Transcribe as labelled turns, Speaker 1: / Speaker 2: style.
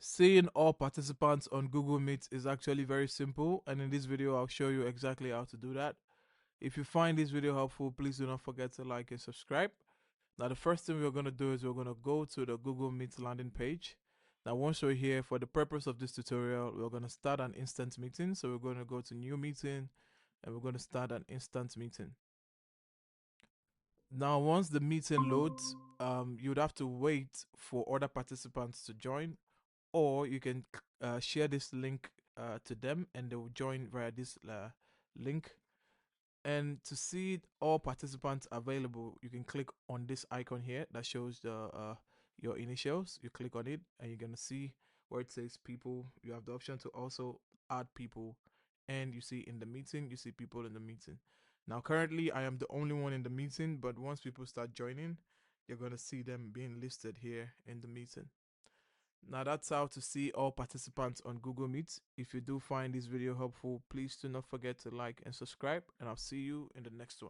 Speaker 1: Seeing all participants on Google Meet is actually very simple, and in this video I'll show you exactly how to do that. If you find this video helpful, please do not forget to like and subscribe. Now the first thing we're going to do is we're going to go to the Google Meet landing page. Now once we're here, for the purpose of this tutorial, we're going to start an instant meeting. So we're going to go to new meeting and we're going to start an instant meeting. Now once the meeting loads, you'd have to wait for other participants to join, or you can share this link to them and they will join via this link. And to see all participants available, you can click on this icon here that shows the your initials. You click on it and you're gonna see where it says people. You have the option to also add people, and you see in the meeting, you see people in the meeting. Now currently I am the only one in the meeting, but once people start joining, you're gonna see them being listed here in the meeting. Now that's how to see all participants on Google Meet. If you do find this video helpful, please do not forget to like and subscribe, and I'll see you in the next one.